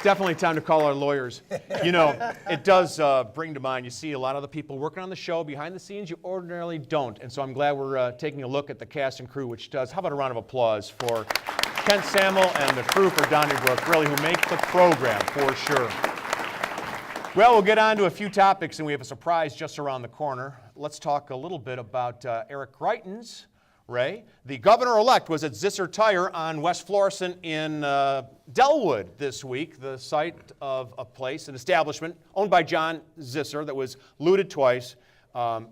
definitely time to call our lawyers. You know, it does bring to mind, you see a lot of the people working on the show behind the scenes you ordinarily don't. And so I'm glad we're taking a look at the cast and crew, which does. How about a round of applause for Kent Samuel and the crew for Donnybrook, really, who make the program for sure. Well, we'll get on to a few topics, and we have a surprise just around the corner. Let's talk a little bit about Eric Greitens. Ray, the governor-elect was at Zisser Tire on West Florissant in Dellwood this week, the site of a place, an establishment owned by John Zisser that was looted twice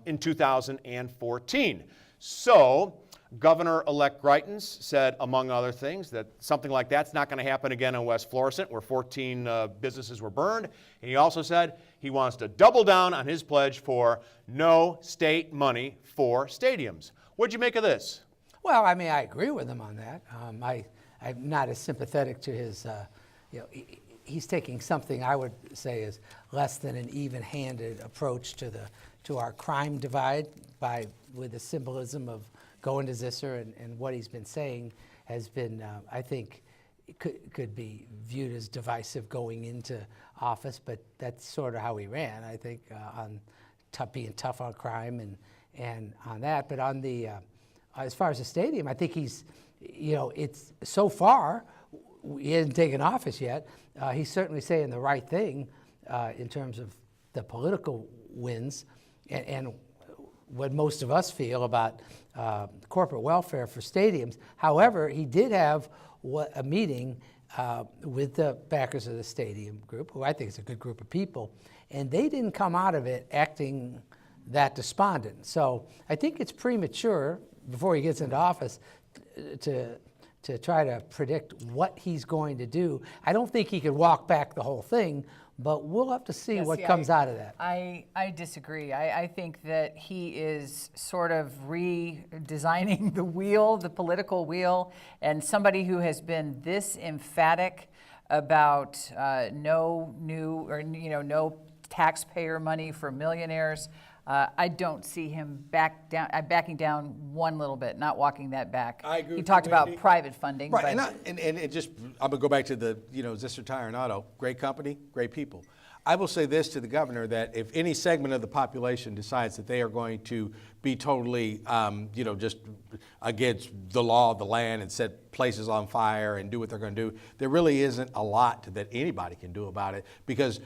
in 2014. So, Governor-elect Greitens said, among other things, that something like that's not going to happen again in West Florissant, where 14 businesses were burned. And he also said he wants to double down on his pledge for no state money for stadiums. What'd you make of this? Well, I mean, I agree with him on that. I'm not as sympathetic to his, he's taking something I would say is less than an even-handed approach to our crime divide with the symbolism of going to Zisser, and what he's been saying has been, I think, could be viewed as divisive going into office, but that's sort of how he ran, I think, on being tough on crime and on that. But on the, as far as the stadium, I think he's, it's so far, he hasn't taken office yet. He's certainly saying the right thing in terms of the political wins and what most of us feel about corporate welfare for stadiums. However, he did have a meeting with the backers of the stadium group, who I think is a good group of people, and they didn't come out of it acting that despondent. So I think it's premature, before he gets into office, to try to predict what he's going to do. I don't think he could walk back the whole thing, but we'll have to see what comes out of that. I disagree. I think that he is sort of redesigning the wheel, the political wheel, and somebody who has been this emphatic about no taxpayer money for millionaires. I don't see him backing down one little bit, not walking that back. I agree. He talked about private funding. Right, but and it just, I'm gonna go back to the, Zisser Tire and Auto, great company, great people. I will say this to the governor, that if any segment of the population decides that they are going to be totally, just against the law of the land and set places on fire and do what they're gonna do, there really isn't a lot that anybody can do about it, because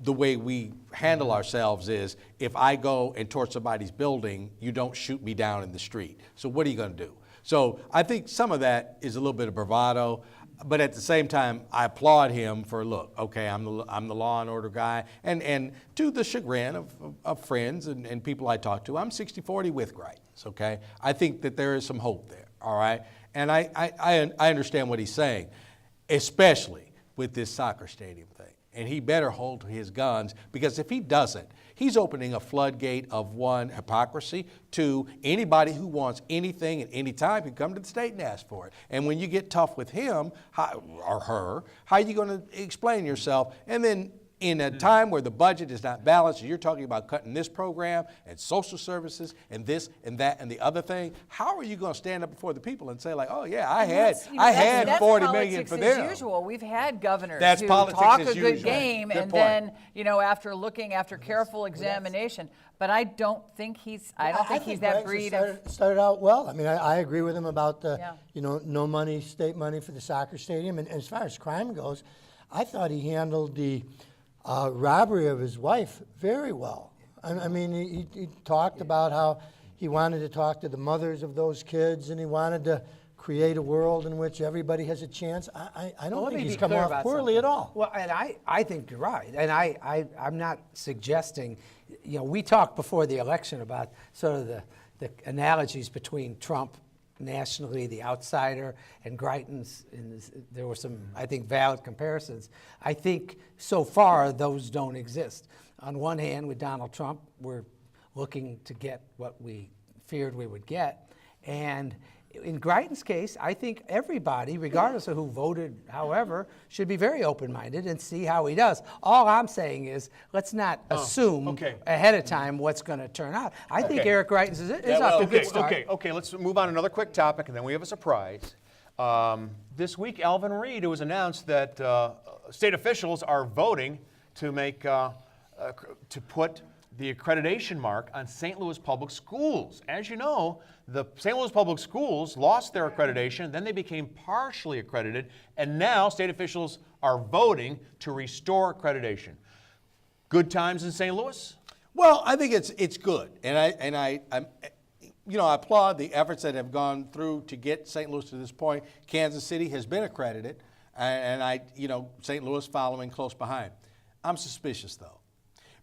the way we handle ourselves is, if I go and torch somebody's building, you don't shoot me down in the street. So what are you going to do? So I think some of that is a little bit of bravado, but at the same time, I applaud him for, look, okay, I'm the law and order guy, and to the chagrin of friends and people I talk to, I'm 60-40 with Greitens, okay? I think that there is some hope there, all right? And I understand what he's saying, especially with this soccer stadium thing. And he better hold to his guns, because if he doesn't, he's opening a floodgate of, one, hypocrisy, two, anybody who wants anything at any time can come to the state and ask for it. And when you get tough with him or her, how are you going to explain yourself? And then in a time where the budget is not balanced, and you're talking about cutting this program and social services and this and that and the other thing, how are you going to stand up before the people and say, like, oh yeah, I had $40 million for them? That's usual. We've had governors who politics talk as a good usual. game, Good and point. then after careful examination. But I don't think he's that breed of. Started out well. I mean, I agree with him about the no money, state money for the soccer stadium, and as far as crime goes, I thought he handled the robbery of his wife very well. I mean, he talked about how he wanted to talk to the mothers of those kids, and he wanted to create a world in which everybody has a chance. I don't think he's come off poorly at all. Well, and I think you're right. And I'm not suggesting, we talked before the election about sort of the analogies between Trump nationally, the outsider, and Greitens. And there were some, I think, valid comparisons. I think so far those don't exist. On one hand, with Donald Trump, we're looking to get what we feared we would get. And in Greitens' case, I think everybody, regardless of who voted however, should be very open-minded and see how he does. All I'm saying is, let's not assume ahead of time what's going to turn out. I think Eric Greitens is off to a good start. Okay, let's move on to another quick topic, and then we have a surprise. This week, Alvin Reed, it was announced that state officials are voting to make to put the accreditation mark on St. Louis Public Schools. As you know, the St. Louis Public Schools lost their accreditation, then they became partially accredited, and now state officials are voting to restore accreditation. Good times in St. Louis? Well, I think it's good, and I applaud the efforts that have gone through to get St. Louis to this point. Kansas City has been accredited, and St. Louis following close behind. I'm suspicious though,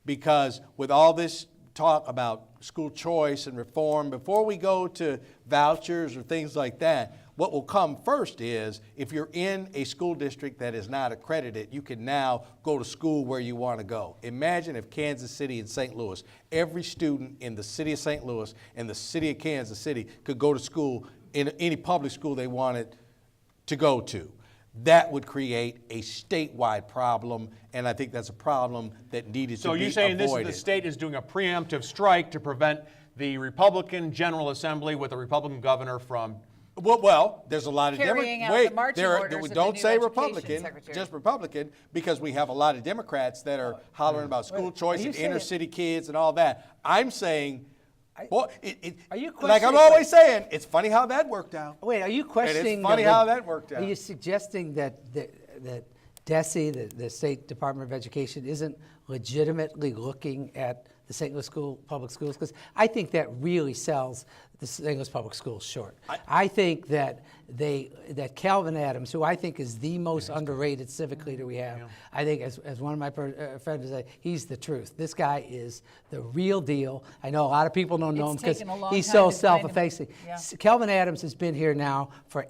because with all this talk about school choice and reform, before we go to vouchers or things like that, what will come first is if you're in a school district that is not accredited, you can now go to school where you want to go. Imagine if Kansas City and St. Louis, every student in the city of St. Louis and the city of Kansas City could go to school in any public school they wanted to go to. That would create a statewide problem, and I think that's a problem that needed to be avoided. So you're saying the state is doing a preemptive strike to prevent the Republican General Assembly with a Republican governor from... Well, there's a lot of Carrying out the marching orders of the don't new say education Republican, secretary. just Republican, because we have a lot of Democrats that are hollering about school choice and inner city kids and all that. I'm saying, boy, Are you like I'm questioning- always saying, it's funny how that worked out. Wait, are you questioning? And it's funny how that worked out. Are you suggesting that DESE, the State Department of Education, isn't legitimately looking at the St. Louis public schools? Because I think that really sells the St. Louis public schools short. I think that Calvin Adams, who I think is the most underrated civic leader we have, I think as one of my friends said, he's the truth. This guy is the real deal. I know a lot of people don't know him It's because taken a long he's time so to find him. self-effacing. Yeah. Calvin Adams has been here now for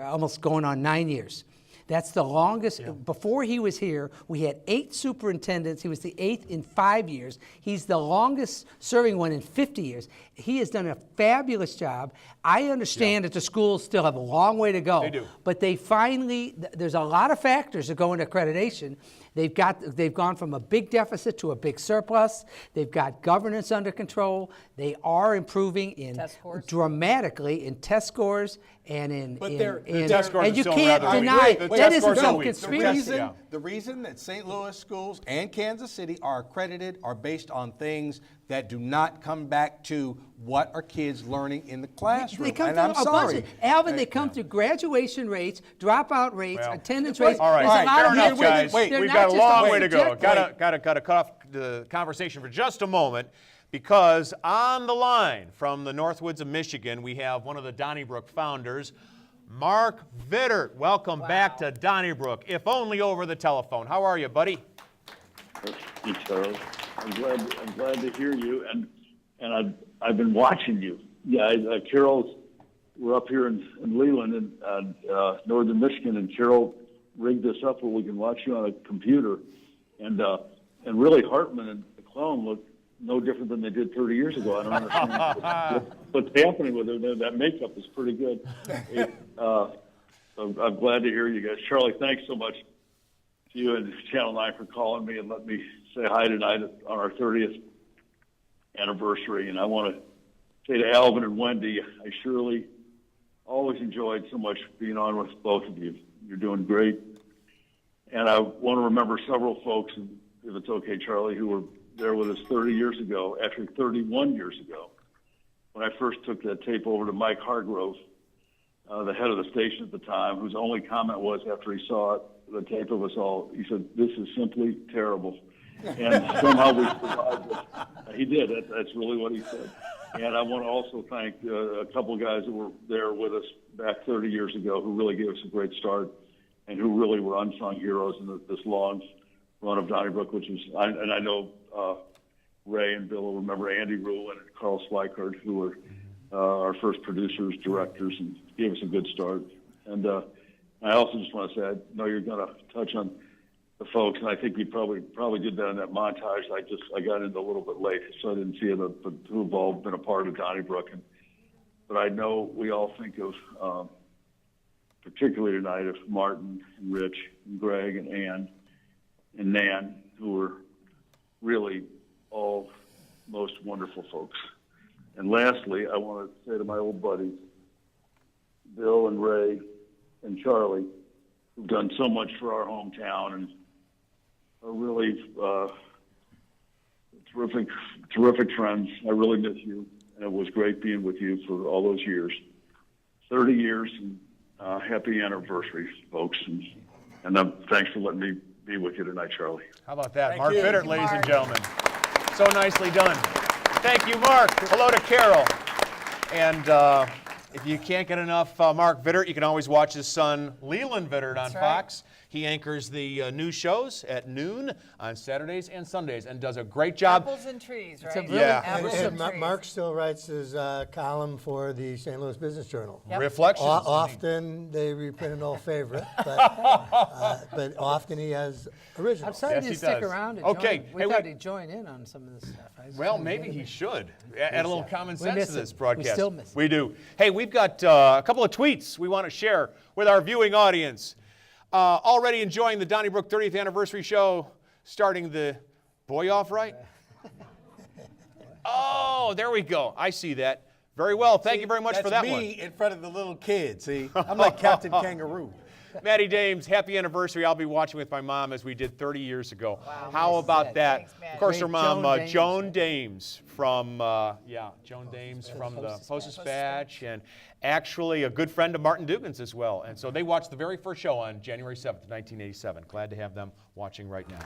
almost going on 9 years. That's the longest. Before he was here, we had 8 superintendents. He was the 8th in 5 years. He's the longest serving one in 50 years. He has done a fabulous job. I understand that the schools still have a long way to go. They do. But they finally, there's a lot of factors that go into accreditation. They've gone from a big deficit to a big surplus. They've got governance under control. They are improving in Test scores. dramatically in test scores and in. But in- they're- in- the test scores and are you still can't rather weak. deny The that test isn't scores are some weak. conspiracy. The reason that St. Louis schools and Kansas City are accredited are based on things that do not come back to what are kids learning in the classroom. They come And through I'm a bunch sorry. of, Alvin, they come through graduation rates, dropout rates, Well, attendance rates. All right, There's a lot fair of enough, things. guys. wait, They're We've not got a just long on way to go. subjective. Got to cut off the conversation for just a moment, because on the line from the Northwoods of Michigan, we have one of the Donnybrook founders, Mark Vittert. Welcome back to Donnybrook, if only over the telephone. How are you, buddy? Hey, Charles. I'm glad to hear you, and I've been watching you. Yeah, Carol's. We're up here in Leland in northern Michigan, and Carol rigged us up where we can watch you on a computer, and really Hartman and McClellan look no different than they did 30 years ago. I don't understand what's happening with them. That makeup is pretty good. So I'm glad to hear you guys. Charlie, thanks so much to you and Channel 9 for calling me and letting me say hi tonight on our 30th anniversary. And I want to say to Alvin and Wendy, I surely always enjoyed so much being on with both of you. You're doing great. And I want to remember several folks, if it's okay, Charlie, who were there with us 30 years ago, actually 31 years ago, when I first took that tape over to Mike Hargrove, the head of the station at the time, whose only comment was after he saw it, the tape of us all, he said, "This is simply terrible." And somehow we survived it. He did. That's really what he said. And I want to also thank a couple of guys that were there with us back 30 years ago who really gave us a great start and who really were unsung heroes in this long run of Donnybrook, which was, I know Ray and Bill will remember Andy Rule and Carl Swikard, who were our first producers, directors, and gave us a good start. And I also just want to say, I know you're going to touch on the folks, and I think we probably did that in that montage. I got in a little bit late, so I didn't see it, but who have all been a part of Donnybrook. But I know we all think of, particularly tonight, of Martin and Rich and Greg and Ann and Nan, who were really all most wonderful folks. And lastly, I want to say to my old buddies, Bill and Ray and Charlie, who've done so much for our hometown and are really terrific friends. I really miss you, and it was great being with you for all those years. 30 years, and happy anniversary, folks. And thanks for letting me be with you tonight, Charlie. How about that? Thank Mark you. Bittert, Thank you, ladies and Mark. gentlemen. So nicely done. Thank you, Mark. Hello to Carol. And if you can't get enough Mark Bittert, you can always watch his son, Leland Bittert, on That's right. Fox. He anchors the news shows at noon on Saturdays and Sundays and does a great job. Apples and trees, It's a right? really- Yeah. Apples And and trees. Mark still writes his column for the St. Louis Business Journal. Yep. Reflections. Often they reprint an old favorite, but often he has originals. I'm sorry Yes, he he didn't stick does. around. To Okay, join. We hey, thought wait. he'd join in on some of this stuff. I was Well, trying to maybe get he him. should. Add a little common We sense miss to this him. We broadcast. still miss him. We do. Hey, we've got a couple of tweets we want to share with our viewing audience. Already enjoying the Donnybrook 30th anniversary show, starting the boy off right? Oh, there we go. I see that. Very well. Thank you very much for that That's one. me in front of the little kids, see? I'm like Captain Kangaroo. Maddie Dames, happy anniversary. I'll be watching with my mom as we did 30 years ago. How about Thanks, that? Maddie. Of course, her Great mom, Joan Dames. Joan Dames from, Joan Dames from the Post-Dispatch, and actually a good friend of Martin Dugan's as well. And so they watched the very first show on January 7th, 1987. Glad to have them watching right now.